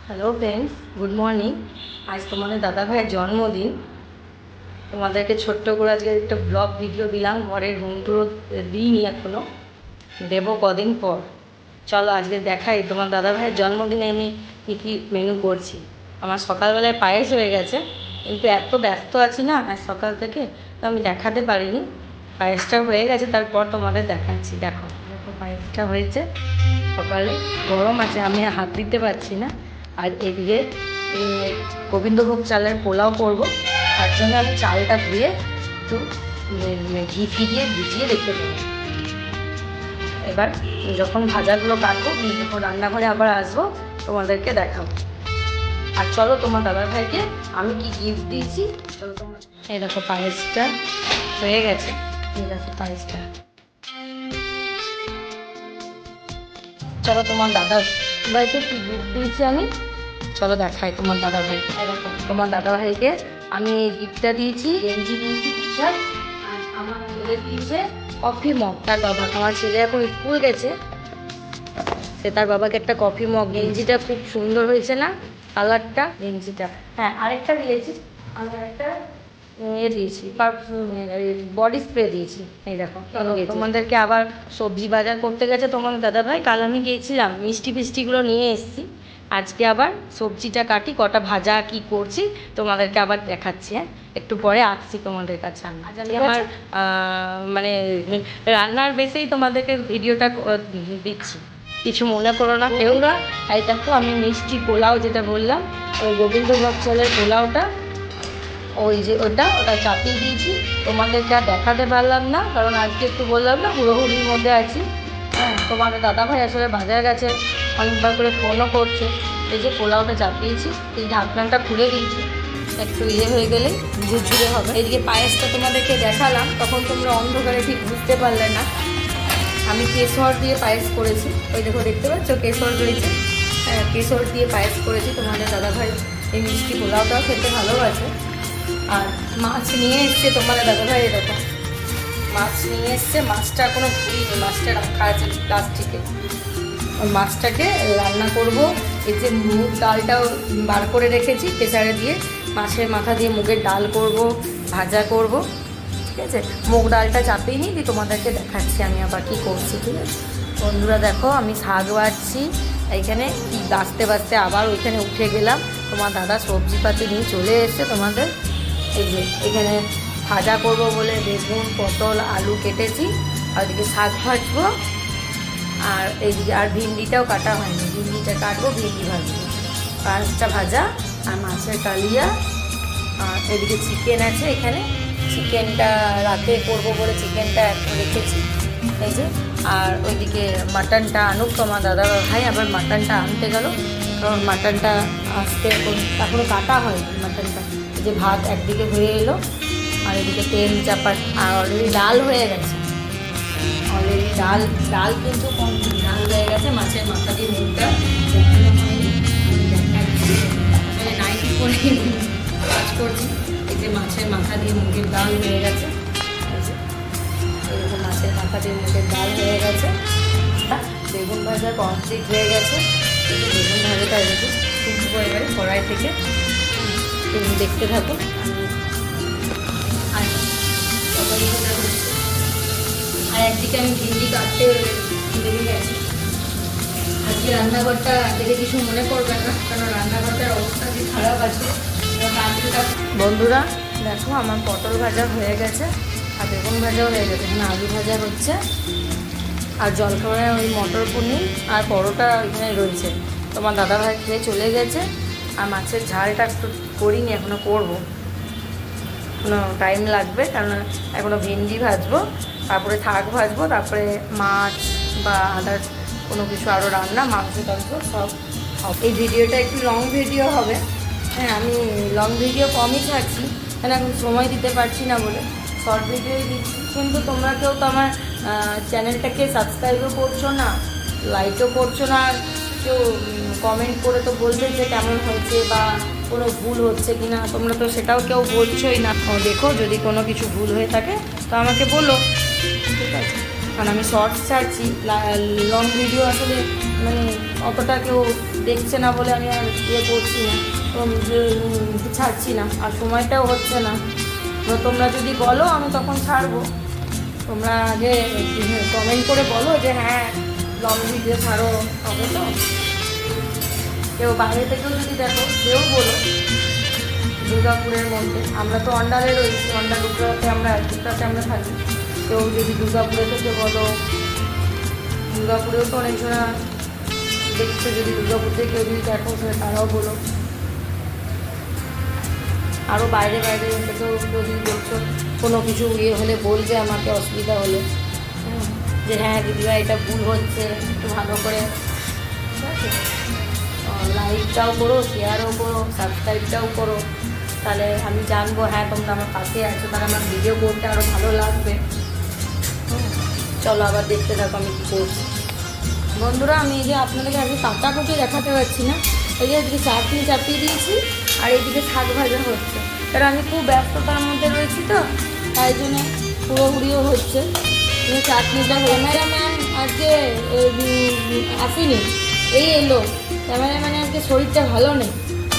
Hello friends, good morning. আজ তোমাদের দাদা ভাইয়ের জন্মদিন। তোমাদেরকে ছোট্ট করে আজকে একটা ব্লগ ভিডিও দিলাম। ঘরের রুম টুরো দিইনি এখনও, দেবো কদিন পর। চলো আজকে দেখাই তোমার দাদা ভাইয়ের জন্মদিনে আমি কী কী মেনু করছি। আমার সকালবেলায় পায়েস হয়ে গেছে, কিন্তু এত ব্যস্ত আছি না আজ সকাল থেকে, তো আমি দেখাতে পারিনি। পায়েসটা হয়ে গেছে, তারপর তোমাদের দেখাচ্ছি। দেখো দেখো পায়েসটা হয়েছে সকালে, গরম আছে, আমি হাত দিতে পারছি না। আর এদিকে গোবিন্দভোগ চালের পোলাও করব, তার জন্য আমি চালটা ধুয়ে একটু ঘি দিয়ে ভিজিয়ে রেখে দেবো। এবার যখন ভাজাগুলো কাটবো, যখন রান্নাঘরে আবার আসবো, তোমাদেরকে দেখাবো। আর চলো তোমার দাদা ভাইকে আমি কি গিফট দিয়েছি চলো তোমার। এই দেখো পায়েসটা হয়ে গেছে, এই দেখো পায়েসটা। চলো তোমার দাদা ভাইকে কি গিফট দিয়েছি আমি, চলো দেখাই তোমার দাদা ভাই। এরকম তোমার দাদা ভাইকে আমি এই গিফটটা দিয়েছি, গেঞ্জি দিয়েছি টি শার্ট, আর আমার ছেলে দিয়েছে কফি মগ। তার বাবা, আমার ছেলে এখন স্কুল গেছে, সে তার বাবাকে একটা কফি মগ। গেঞ্জিটা খুব সুন্দর হয়েছে না কালারটা গেঞ্জিটা? হ্যাঁ, আরেকটা দিয়েছি, আমি আরেকটা দিয়েছি বডি স্প্রে দিয়েছি। এই দেখো তোমাদেরকে আবার সবজি বাজার করতে গেছে তোমার দাদা ভাই। কাল আমি গিয়েছিলাম, মিষ্টি ফিষ্টিগুলো নিয়ে এসেছি। আজকে আবার সবজিটা কাটি, কটা ভাজা কি করছি তোমাদেরকে আবার দেখাচ্ছি। হ্যাঁ, একটু পরে আসছি তোমাদের কাছে। আজ আমি আমার মানে রান্নার বেসেই তোমাদেরকে ভিডিওটা দিচ্ছি, কিছু মনে করো না কেউ না। এই দেখো আমি মিষ্টি পোলাও যেটা বললাম, ওই গোবিন্দভোগ চালের পোলাওটা, ওই যে ওটা চাপিয়ে দিয়েছি। তোমাদেরকে আর দেখাতে পারলাম না, কারণ আজকে একটু বললাম না হুড়োহুড়ির মধ্যে আছি। হ্যাঁ, তোমাদের দাদা ভাই আসলে বাজার গেছে, অনেকবার করে ফোনও করছে। এই যে পোলাওটা চাপিয়েছি, এই ঢাকনাটা খুলে দিয়েছি, একটু হয়ে গেলেই ঝুরঝুরে হবে। এইদিকে পায়েসটা তোমাদেরকে দেখালাম, তখন তোমরা অন্ধকারে ঠিক বুঝতে পারলে না। আমি কেশর দিয়ে পায়েস করেছি, ওই দেখো দেখতে পাচ্ছ কেশর রয়েছে। হ্যাঁ, কেশর দিয়ে পায়েস করেছি। তোমাদের দাদাভাই এই মিষ্টি পোলাওটাও খেতে ভালোবাসে। আর মাছ নিয়ে এসছে তোমাদের দাদাভাই, এরকম মাছ নিয়ে এসছে। মাছটা এখনো ধুইনি, মাছটা রাখা আছে প্লাস্টিকে। ওই মাছটাকে রান্না করব। এই যে মুগ ডালটাও বার করে রেখেছি প্রেসারে দিয়ে, মাছের মাথা দিয়ে মুগের ডাল করব, ভাজা করব। ঠিক আছে, মুগ ডালটা চাপিয়ে নিই, দিয়ে তোমাদেরকে দেখাচ্ছি আমি আবার কী করছি। ঠিক আছে বন্ধুরা, দেখো আমি শাক বাড়ছি এইখানে, বাঁচতে বাঁচতে আবার ওইখানে উঠে গেলাম। তোমার দাদা সবজিপাতি নিয়ে চলে এসছে তোমাদের। এই যে এখানে ভাজা করব বলে বেগুন পটল আলু কেটেছি, আর ওইদিকে শাক ভাজবো। আর এইদিকে আর ভিন্ডিটাও কাটা হয়নি, ভিন্ডিটা কাটবো, ভিন্ডি ভাজবো। পাঁচটা ভাজা আর মাছের কালিয়া। আর এদিকে চিকেন আছে, এখানে চিকেনটা রাতে করবো বলে চিকেনটা এখন রেখেছি। এই যে আর ওইদিকে মাটনটা আনুক তোমার দাদা ভাই, আবার মাটনটা আনতে গেল, কারণ মাটনটা আসতে এখনও কাটা হয়নি মাটনটা। যে ভাত একদিকে হয়ে এলো, আর এদিকে তেল চাপাট, আর অলরেডি ডাল হয়ে গেছে। অলরেডি ডাল ডাল কিন্তু কমপ্লিট, ডাল হয়ে গেছে। মাছের মাথা দিয়ে মুখটা দেখানো হয়নি, নাইটি করে কাজ করছি। এই যে মাছের মাথা দিয়ে মুগের ডাল হয়ে গেছে, এরকম মাছের মাথা দিয়ে মুগের ডাল হয়ে গেছে। বেগুন ভাজা কমপ্লিট হয়ে গেছে। এই যে বেগুন ভাজাটা রেখে তুলবো এবারে কড়াই থেকে, তুমি দেখতে থাকো। আর তরকারিটা হচ্ছে, আর একদিকে আমি ভিন্ডি কাটতে বেরিয়ে গেছি। আজকে রান্নাঘরটা দেখে কিছু মনে করবে না, কারণ রান্নাঘরটার অবস্থা কি খারাপ আছে। বন্ধুরা দেখো আমার পটল ভাজা হয়ে গেছে, আর বেগুন ভাজাও হয়ে গেছে, এখানে আলু ভাজা হচ্ছে। আর জলখাবারে ওই মটর পনির আর পরোটা ওইখানে রয়েছে। তোমার দাদাভাই খেয়ে চলে গেছে। আর মাছের ঝালটা একটু করিনি, এখনও করবো, এখনও টাইম লাগবে, কারণ এখনও ভেন্ডি ভাজবো, তারপরে শাক ভাজবো, তারপরে মাছ বা আদার্স কোনো কিছু আরও রান্না, মাংস টাংস সব। এই ভিডিওটা একটু লং ভিডিও হবে। হ্যাঁ, আমি লং ভিডিও কমই ছাড়ছি, কেন এখন সময় দিতে পারছি না বলে শর্ট ভিডিওই দিচ্ছি। কিন্তু তোমরা কেউ তো আমার চ্যানেলটাকে সাবস্ক্রাইবও করছো না, লাইকও করছো না, কেউ কমেন্ট করে তো বলবে যে কেমন হয়েছে বা কোনো ভুল হচ্ছে কি না, তোমরা তো সেটাও কেউ বলছোই না। দেখো যদি কোনো কিছু ভুল হয়ে থাকে তো আমাকে বলো, ঠিক আছে? কারণ আমি শর্টস ছাড়ছি, লং ভিডিও আসলে মানে অতটা কেউ দেখছে না বলে আমি আর ইয়ে করছি না, ছাড়ছি না, আর সময়টাও হচ্ছে না। তোমরা যদি বলো আমি তখন ছাড়বো। তোমরা আগে কমেন্ট করে বলো যে হ্যাঁ লং ভিডিও ছাড়ো, হবে তো। কেউ বাইরে থেকেও যদি দেখো কেউ বলো। দুর্গাপুরের মধ্যে আমরা তো অন্ডালে রয়েছি, অন্ডাল দুর্গাতে আমরা থাকি। কেউ যদি দুর্গাপুরে থেকে বলো, দুর্গাপুরেও তো অনেকজনা দেখছো, যদি দুর্গাপুর থেকে কেউ যদি দেখো তারাও বলো। আরও বাইরে বাইরে থেকেও যদি বলছো কোনো কিছু ইয়ে হলে বলবে আমাকে, অসুবিধা হলে যে হ্যাঁ দিদিরা এটা ভুল হচ্ছে, একটু ভালো করে, ঠিক আছে, লাইকটাও করো, শেয়ারও করো, সাবস্ক্রাইবটাও করো, তাহলে আমি জানবো হ্যাঁ তোমরা আমার পাশে আছো, তাহলে আমার ভিডিও করতে আরও ভালো লাগবে। চলো আবার দেখতে থাকো আমি কী করছি। বন্ধুরা আমি এই যে আপনাদেরকে আজকে কাটাকুটি দেখাতে পারছি না, এই যে এদিকে চাটনি চাপিয়ে দিয়েছি আর এইদিকে শাক ভাজা হচ্ছে, কারণ আমি খুব ব্যস্ততার মধ্যে রয়েছি তো, তাই জন্য পুরোপুরিও হচ্ছে। চাটনিটা ক্যামেরাম্যান আজকে আসেনি, এই এলো। ক্যামেরাম্যানের আজকে শরীরটা ভালো নেই,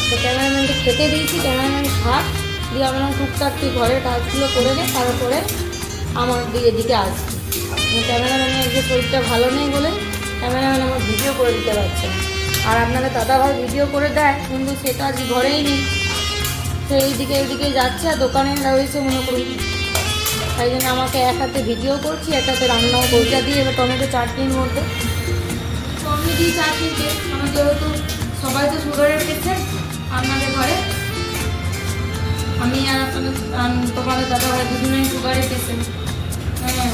তো ক্যামেরাম্যানকে খেতে দিয়েছি, ক্যামেরাম্যান খাক দিয়ে আমরা টুকটাক তুই ঘরের কাজগুলো করে নে, তারপরে আমার এদিকে আসছি। ক্যামেরাম্যানের আজকে শরীরটা ভালো নেই বলে ক্যামেরাম্যান আমার ভিডিও করে দিতে পারছে না। আর আপনাদের দাদাভাই ভিডিও করে দেয়, কিন্তু সেটা আজকে ঘরেই নেই, সে এইদিকে যাচ্ছে আর দোকানে রয়েছে মনে করুন। তাই জন্য আমাকে এক হাতে ভিডিও করছি, এক হাতে রান্নাও করছি। দিয়ে এবার টমেটো চাটনির মধ্যে টমেটো চাটনিতে আমার যেহেতু সবাই তো সুগারের পেশেন্ট আপনাদের ঘরে, আমি আর তোমাদের দাদাভাই দুজনেই সুগারের পেশেন্ট। হ্যাঁ,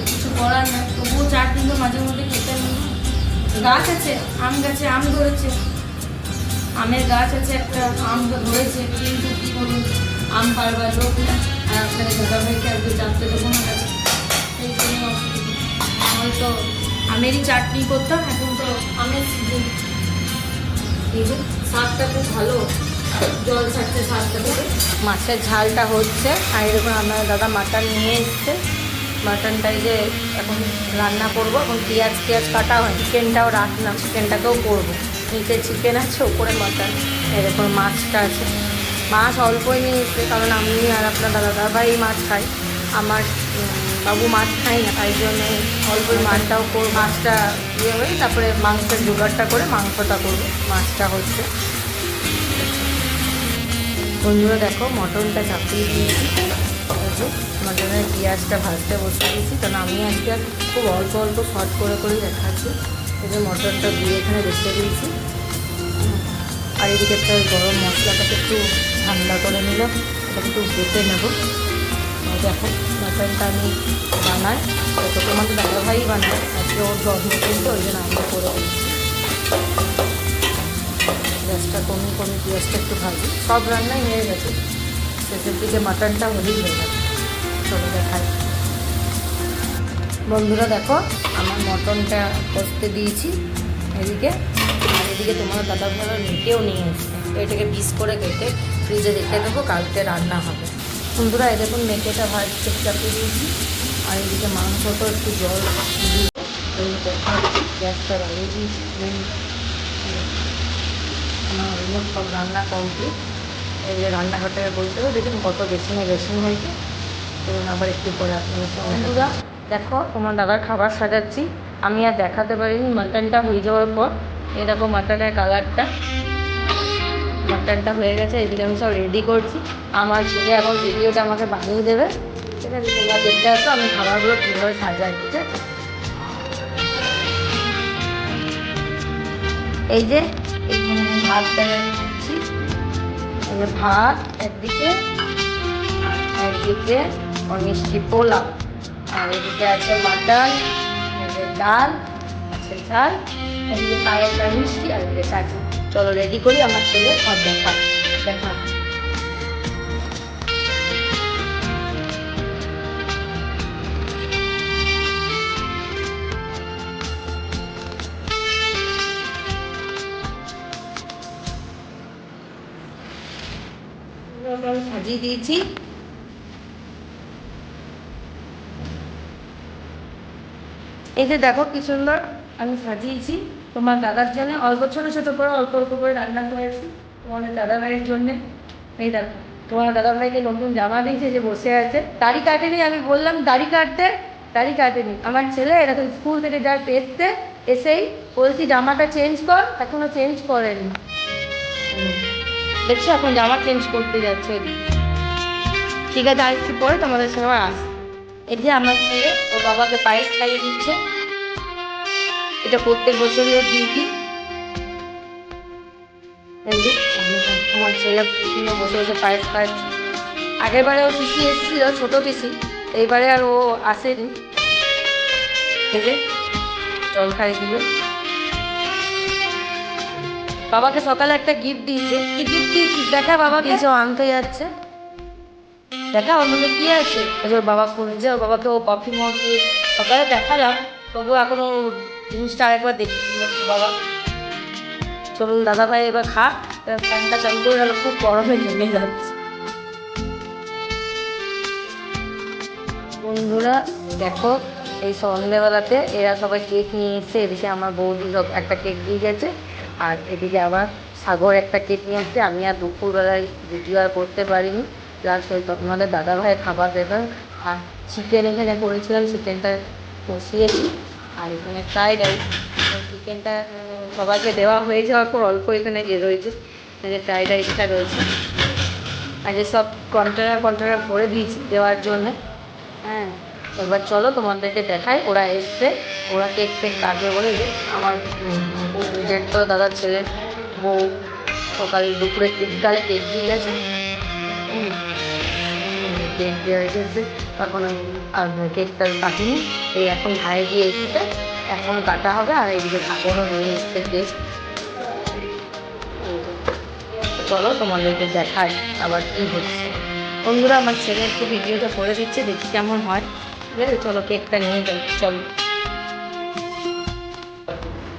কিছু করার না, তবুও চাটনি তো মাঝে মধ্যে খেতে নেই। গাছ আছে, আম গাছে আম ধরেছে, আমের গাছ আছে একটা, আম তো ধরেছে, কিন্তু কী করুন আম পারবার লোক না। আর আপনাদের দাদাভাইকে আজকে চাপতে দেবো না গাছে, সেই জন্য হয়তো আমেরই চাটনি করতাম। এখন তো আমের সিজন, এই যে শাকটা খুব ভালো জল ছাড়ছে শাকটা থেকে। মাছের ঝালটা হচ্ছে, আর এরকম আপনার দাদা মাটন নিয়ে এসছে, মাটনটাই যে এখন রান্না করবো। এখন পেঁয়াজ কাটা হয়, চিকেনটাও রাখলাম, চিকেনটাকেও করবো। নিচে চিকেন আছে, উপরে মাটন, এরকম মাছটা আছে। মাছ অল্পই নিয়ে এসছে, কারণ আমি আর আপনার দাদাভাই মাছ খাই, আমার বাবু মাছ খাই না, তাই জন্য অল্পই মাছটাও করবো। মাছটা ইয়ে হয়ে তারপরে মাংসের জোগাড়টা করে মাংসটা করবো। মাছটা হচ্ছে। বন্ধুরা দেখো মটনটা চাপিয়ে দিয়েছি, মটনের পেঁয়াজটা ভাজতে বসে দিয়েছি, কারণ আমি আজকে খুব অল্প শর্ট করে দেখাচ্ছি। এই যে মটনটা দিয়ে এখানে রেখে দিয়েছি, আর এদিকে একটা গরম মশলাটাকে একটু ঠান্ডা করে নিলাম, এটা একটু বেটে নেব। দেখো মটনটা আমি বানাই, তো তোমাদের দাদাভাই বানায়, আজকে ওর জন্মদিন তো ওই জন্য আমি করে দিচ্ছি। গ্যাসটা কমিয়ে পেঁয়াজটা একটু ভাজি, সব রান্নাই হয়ে গেছে, শেষের দিকে মাটনটা হলেই হয়ে গেছে। চলো দেখাই। বন্ধুরা দেখো আমার মটনটা কষতে দিয়েছি এদিকে, আর এদিকে তোমার দাদাভাইরা মেটেও নিয়ে এসছে, তো এটাকে পিস করে কেটে ফ্রিজে রেখে দেবো, কালকে রান্না হবে। বন্ধুরা এই দেখুন মেটেটা ভাজতে চাপিয়ে দিয়েছি, আর এদিকে মাংসটা একটু জল দিয়ে গ্যাসটা বাড়িয়ে দিয়েছি। আমার অলমোস্ট সব রান্না কমপ্লিট। এই যে রান্নাঘরটা বলতে হবে, দেখুন কত বেশি হয়েছে। এবং আবার একটু পরে আপনাদের সঙ্গে বন্ধুরা দেখো তোমার দাদার খাবার সাজাচ্ছি, আমি আর দেখাতে পারিনি। মাটনটা হয়ে যাওয়ার পর এই দেখো মাটনের কালারটা, মাটনটা হয়ে গেছে। এদিকে আমি সব রেডি করছি, আমার ছেলে এখন ভিডিওটা আমাকে বানিয়ে দেবে, ঠিক আছে। তোমরা দেখতে আসো আমি খাবারগুলো কীভাবে সাজাই, ঠিক আছে। এই যে এইখানে ভাত দিচ্ছি, এই যে ভাত একদিকে, মিষ্টি পোলাও, আর এদিকে আছে মাটন, ডাল আছে, চাল, এদিকে পায়েসটা মিষ্টি, আর এদিকে চাটনি। চলো রেডি করি, আমার ছেলে সব দেখা। সাজিয়ে দিয়েছি, এই যে দেখো কি সুন্দর আমি সাজিয়েছি। তোমার দাদার জন্য অল্প ছোটো ছোটো করে অল্প অল্প করে রান্না করেছি তোমাদের দাদা ভাইয়ের জন্যে। এই দাদা তোমার দাদা ভাইকে নতুন জামা দিয়েছে, যে বসে আছে, দাড়ি কাটেনি। আমি বললাম দাড়ি কাটতে, দাড়ি কাটেনি। আমার ছেলে এরকম স্কুল থেকে যায় পেতে, এসেই বলছি জামাটা চেঞ্জ কর, এখনও চেঞ্জ করেনি। দেখছো এখন জামা চেঞ্জ করতে যাচ্ছে ওদিকে। ঠিক আছে, আর একটু পরে তোমাদের সঙ্গে আস। এই যে আমার ছেলে ওর বাবাকে পায়েস খাইয়ে দিচ্ছে, এটা প্রত্যেক বছরই ওর ডিউটি। আমার ছেলে বিভিন্ন বসে বসে পায়েস খাচ্ছে। আগের বারে ও পিসি এসেছিল, ছোটো পিসি, এইবারে আর ও আসেনি। এই যে জল খাই দিল। বাবাকে সকালে একটা গিফট দিয়েছে। কি গিফট দিয়েছিস দেখা? বাবা কিছু আনতে যাচ্ছে, দেখা ওর মধ্যে কি আছে। ওর বাবা খুঁজছে, ওর বাবাকে ও কফি মগ দিয়ে সকালে দেখালাম, তবু এখনো জিনিসটা আরেকবার দেখি বাবা। চলুন দাদা ভাই এবার খা, ফ্যানটা চালু করে গেল, খুব গরমে জমে যাচ্ছে। বন্ধুরা দেখো, এই সন্ধ্যেবেলাতে এরা সবাই কেক নিয়ে এসছে। এদিকে আমার বৌদি একটা কেক দিয়ে গেছে, আর এদিকে আবার সাগর একটা কেক নিয়ে আসছে। আমি আর দুপুরবেলায় ভিডিও আর করতে পারিনি, প্লাস ওই তোমাদের দাদা ভাইয়ের খাবার দেবেন। আর চিকেন এখানে করেছিলাম, চিকেনটা কষিয়েছি। আর এখানে ফ্রাইড রাইস, চিকেনটা সবাইকে দেওয়া হয়ে যাওয়ার পর অল্প এখানে রয়েছে, ফ্রাইড রাইসটা রয়েছে। আর যে সব কন্টেনার ভরে দিয়েছি দেওয়ার জন্যে। হ্যাঁ, এবার চলো তোমাদেরকে দেখাই। ওরা এসছে, ওরা কেক ফেক কাটবে বলে। যে আমার জেঠতো দাদার ছেলে বউ সকাল দুপুরে শীতকালে কেক দিয়ে গেছে। কেক দেওয়া গেছে, তখন আর কেকটা কাটিনি। এই এখন ভাই দিয়ে এসছে, এখন কাটা হবে। আর এইদিকে ঠাকুরও নিয়ে এসছে কেক। চলো তোমাদেরকে দেখাই আবার কী হচ্ছে। বন্ধুরা আমার ছেলে একটু ভিডিওটা করে দিচ্ছে, দেখি কেমন হয়। ঠিক আছে, চলো কেকটা নিয়ে যাই। চলো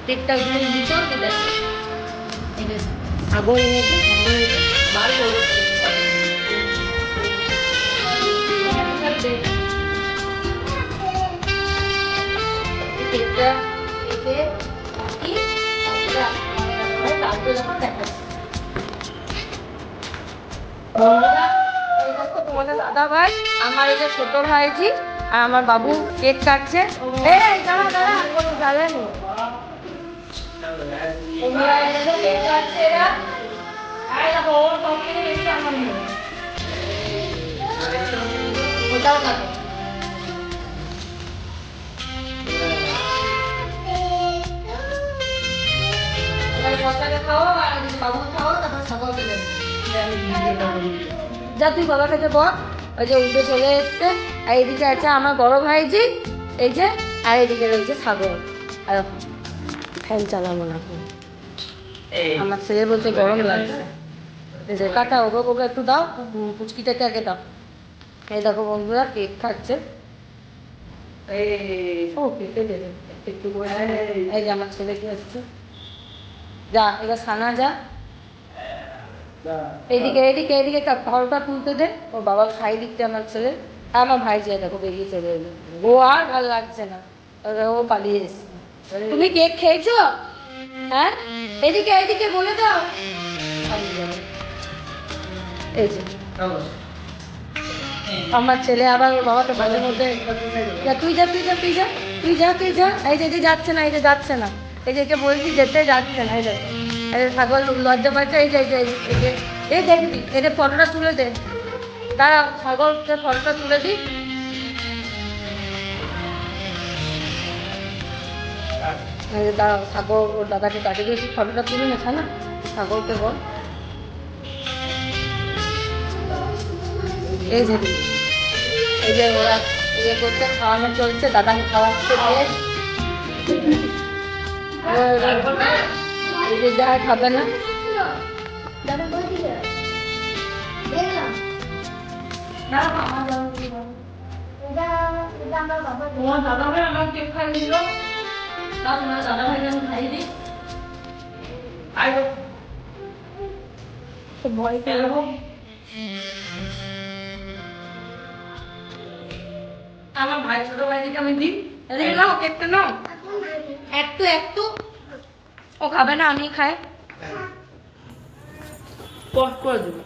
কেকটা দিচ্ছ, আগুন নিয়েছে, বার করবো। কেকটা কেটে রাখি, তারপরে যখন দেখাচ্ছি। তোমাদের দাদা ভাই, আমার এই যে ছোট ভাইজি আর আমার বাবু কেক কাটছে। বাবু খাও, তারপর সকাল যা তুই বাবার কাছে বল। ওই যে উঠে চলে এসছে। আর এদিকে আছে আমার বড় ভাইজি, এই যে। আর এদিকে রয়েছে সাগর। আর ফ্যান চালাবো না, আমার ছেলে বলছে গরম লাগছে। এই যে কাটা ওকে ওকে একটু দাও, পুচকিটাকে আগে দাও। এই দেখো বন্ধুরা কেক খাচ্ছে। ও কেটে দেবে একটু করে। এই যে আমার ছেলে কি হচ্ছে, যা এবার সানা যা। এইদিকে এদিকে এদিকে ফলটা তুলতে দে, ও বাবা খাই দিচ্ছে আমার ছেলে। আমার ভাই যে দেখো বেরিয়ে চলে এলো, ও আর ভালো লাগছে না, ও পালিয়ে এসছে। তুমি কেক খেয়েছো? হ্যাঁ, এদিকে এদিকে বলে দাও। এই যে আমার ছেলে আবার ওর বাবাকে মাঝে মধ্যে, তুই যা তুই যা তুই যা তুই যা তুই যা। এই যে যাচ্ছে না, এই যে যাচ্ছে না, এই যে বলছি যেতে যাচ্ছে না। এই যে ছাগল লজ্জা পাচ্ছে। এই যে এই দেখবি, এদের ফটোটা তুলে দে, দাঁড়া ছাগলকে ফটোটা তুলে দিই। দাঁড়াও, ছাগল ওর দাদাকে কাটে দিয়েছি, ফটোটা তুলে নেছে না ছাগলকে বল। এই যে এই যে ওরা ইয়ে করতে খাওয়ানো চলছে, দাদাকে খাওয়াচ্ছে দিয়ে। এই যে যা খাবে না, তোমার দাদা ভাই আমার কেক খাই দিল, তোমার দাদা ভাই আমি খাই দিই। ভয় পেল। আমার ভাই ছোট ভাইকে আমি দিই, নাও কেকটা নাও, একটু একটু ও খাবে না, আমি খাই, পট করে দেবো।